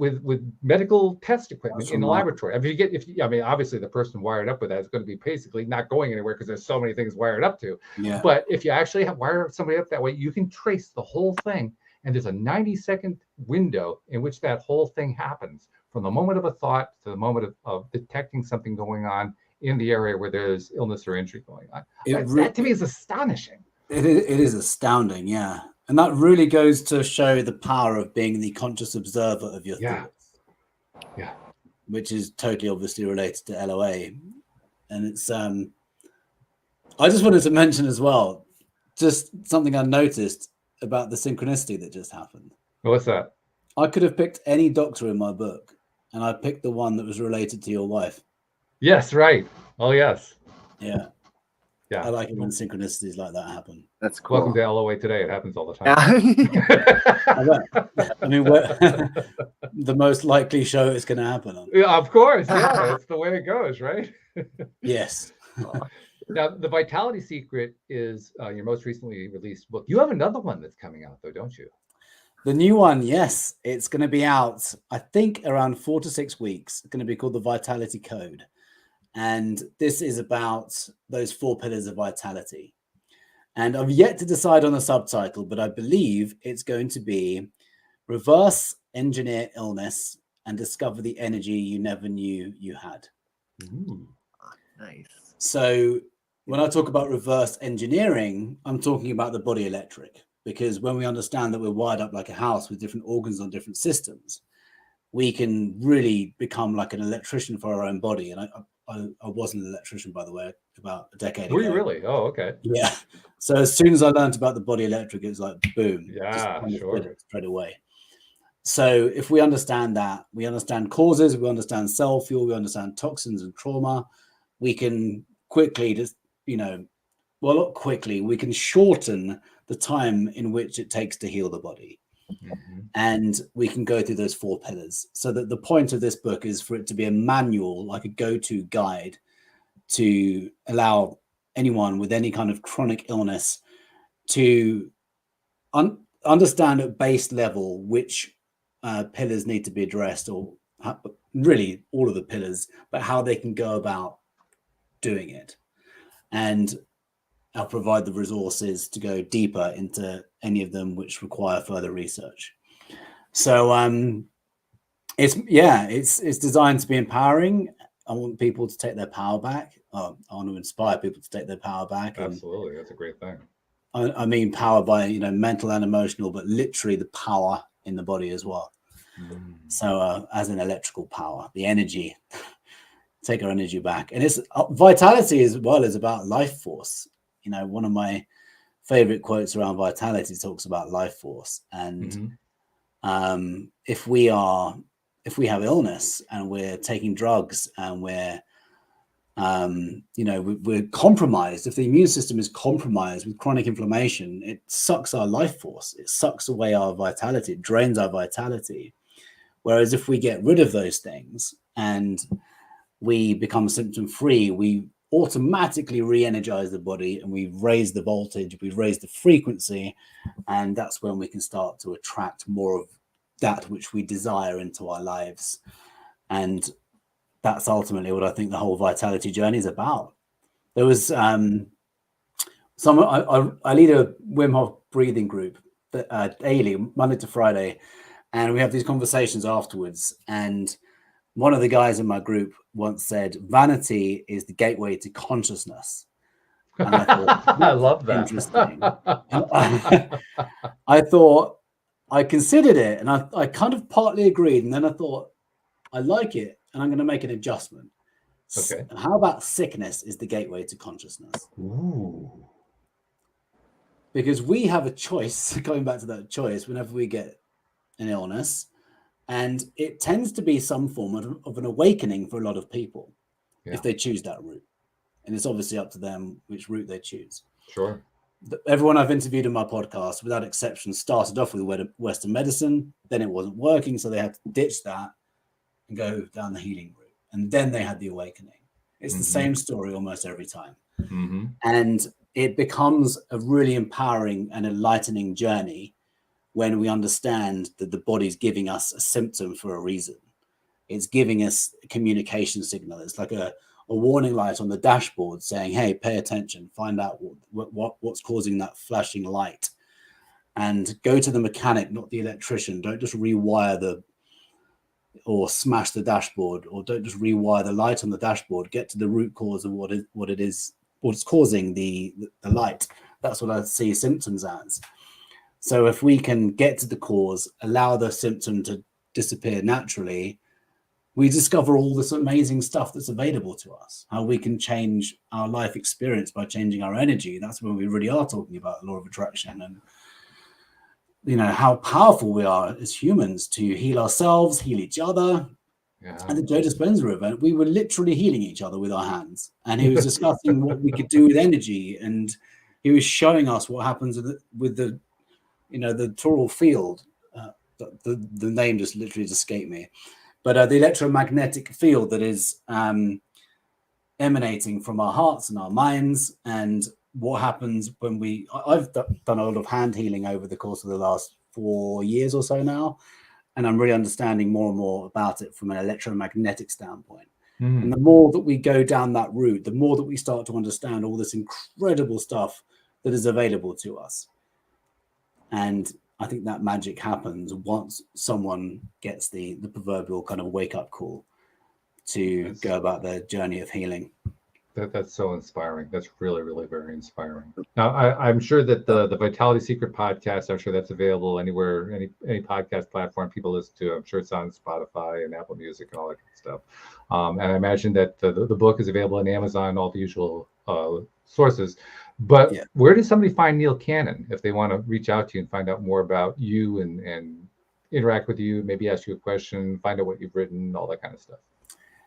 medical test equipment in the laboratory. Obviously the person wired up with that is going to be basically not going anywhere because there's so many things wired up to. Yeah. But if you actually wire somebody up that way, you can trace the whole thing. And there's a 90-second window in which that whole thing happens, from the moment of a thought to the moment of detecting something going on in the area where there's illness or injury going on. That to me is astonishing. It is astounding, yeah. And that really goes to show the power of being the conscious observer of your thoughts. Yeah. Which is totally obviously related to LOA. And it's I just wanted to mention as well, just something I noticed about the synchronicity that just happened. What's that? I could have picked any doctor in my book, and I picked the one that was related to your wife. Yes, right. Oh, yes. Yeah. Yeah. I like it when synchronicities like that happen. That's cool. Welcome to LOA Today. It happens all the time. I mean, the most likely show it's going to happen on. Yeah, of course. Yeah, that's the way it goes, right? Yes. Now, The Vitality Secret is your most recently released book. You have another one that's coming out, though, don't you? The new one, yes. It's going to be out, I think, around 4 to 6 weeks. It's going to be called The Vitality Code. And this is about those 4 pillars of vitality. And I've yet to decide on a subtitle, but I believe it's going to be Reverse Engineer Illness and Discover the Energy You Never Knew You Had. Ooh. Nice. So when I talk about reverse engineering, I'm talking about the body electric, because when we understand that we're wired up like a house with different organs on different systems, we can really become like an electrician for our own body. And I was an electrician, by the way, about a decade ago. Were you really? Oh, okay. Yeah. So as soon as I learned about the body electric, it was like, boom. Yeah, sure. Straight away. So if we understand that, we understand causes, we understand cell fuel, we understand toxins and trauma, we can quickly just, not quickly, we can shorten the time in which it takes to heal the body. Mm-hmm. And we can go through those 4 pillars. So that the point of this book is for it to be a manual, like a go-to guide to allow anyone with any kind of chronic illness to understand at base level which pillars need to be addressed, or really all of the pillars, but how they can go about doing it. And I'll provide the resources to go deeper into any of them which require further research. So it's designed to be empowering. I want people to take their power back. I want to inspire people to take their power back. Absolutely, that's a great thing. I mean power by mental and emotional, but literally the power in the body as well. So as an electrical power, the energy, take our energy back. And it's vitality as well is about life force. One of my favorite quotes around vitality talks about life force. And if we have illness and we're taking drugs and we're compromised, if the immune system is compromised with chronic inflammation, it sucks our life force, it sucks away our vitality, it drains our vitality. Whereas if we get rid of those things and we become symptom free, we automatically re-energize the body, and we've raised the voltage, we've raised the frequency, and that's when we can start to attract more of that which we desire into our lives. And that's ultimately what I think the whole vitality journey is about. There was I lead a Wim Hof breathing group daily, Monday to Friday, and we have these conversations afterwards. And one of the guys in my group once said, vanity is the gateway to consciousness. And I thought, I love that. Interesting. I thought, I considered it, and I kind of partly agreed. And then I thought, I like it, and I'm going to make an adjustment. Okay. How about sickness is the gateway to consciousness? Ooh. Because we have a choice, going back to that choice, whenever we get an illness. And it tends to be some form of an awakening for a lot of people if they choose that route. And it's obviously up to them which route they choose. Sure. Everyone I've interviewed in my podcast, without exception, started off with Western medicine. Then it wasn't working, so they had to ditch that and go down the healing route. And then they had the awakening. It's the same story almost every time. And it becomes a really empowering and enlightening journey when we understand that the body's giving us a symptom for a reason. It's giving us a communication signal. It's like a warning light on the dashboard saying, hey, pay attention, find out what's causing that flashing light, and go to the mechanic, not the electrician. Don't just rewire or smash the dashboard, or don't just rewire the light on the dashboard. Get to the root cause of what's causing the light. That's what I see symptoms as. So if we can get to the cause, allow the symptom to disappear naturally, we discover all this amazing stuff that's available to us, how we can change our life experience by changing our energy. That's when we really are talking about the law of attraction, and how powerful we are as humans to heal ourselves, heal each other. At the Joe Dispenza event, we were literally healing each other with our hands, and he was discussing what we could do with energy, and he was showing us what happens with the toroidal field. The name just literally escaped me, but the electromagnetic field that is emanating from our hearts and our minds, and what happens when I've done a lot of hand healing over the course of the last 4 years or so now, and I'm really understanding more and more about it from an electromagnetic standpoint. And the more that we go down that route, the more that we start to understand all this incredible stuff that is available to us. And I think that magic happens once someone gets the proverbial kind of wake-up call to go about their journey of healing. That's so inspiring. That's really, really very inspiring. Now, I'm sure that the Vitality Secret podcast, I'm sure that's available anywhere, any podcast platform people listen to. I'm sure it's on Spotify and Apple Music and all that kind of stuff. And I imagine that the book is available on Amazon, all the usual sources. But where does somebody find Neil Cannon if they want to reach out to you and find out more about you and interact with you, maybe ask you a question, find out what you've written, all that kind of stuff?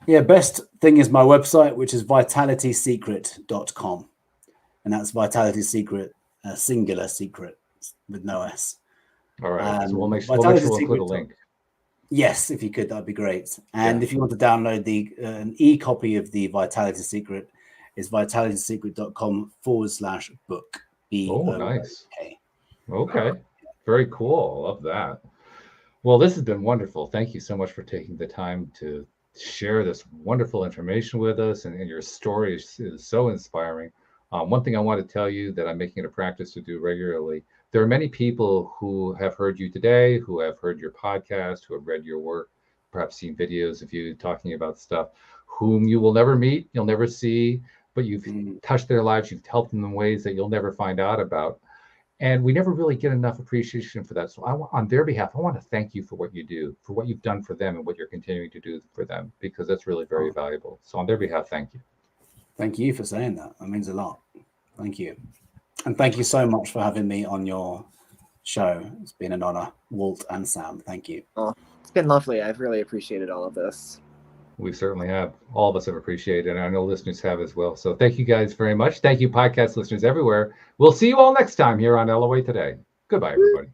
Yeah, best thing is my website, which is vitalitysecret.com. And that's Vitality Secret, singular secret with no S. All right. So we'll make sure we'll include a link. Yes, if you could, that'd be great. And if you want to download an e-copy of the Vitality Secret, It's vitalitysecret.com/book. Oh, nice. B-O-O-K. Okay. Very cool. Love that. Well, this has been wonderful. Thank you so much for taking the time to share this wonderful information with us. And your story is so inspiring. One thing I want to tell you that I'm making it a practice to do regularly. There are many people who have heard you today, who have heard your podcast, who have read your work, perhaps seen videos of you talking about stuff, whom you will never meet, you'll never see, but you've touched their lives, you've helped them in ways that you'll never find out about. And we never really get enough appreciation for that. So on their behalf, I want to thank you for what you do, for what you've done for them and what you're continuing to do for them, because that's really very valuable. So on their behalf, thank you. Thank you for saying that. That means a lot. Thank you. And thank you so much for having me on your show. It's been an honor, Walt and Sam. Thank you. Oh, it's been lovely. I've really appreciated all of this. We certainly have. All of us have appreciated it, and I know listeners have as well. So thank you guys very much. Thank you, podcast listeners everywhere. We'll see you all next time here on LOA Today. Goodbye, everybody.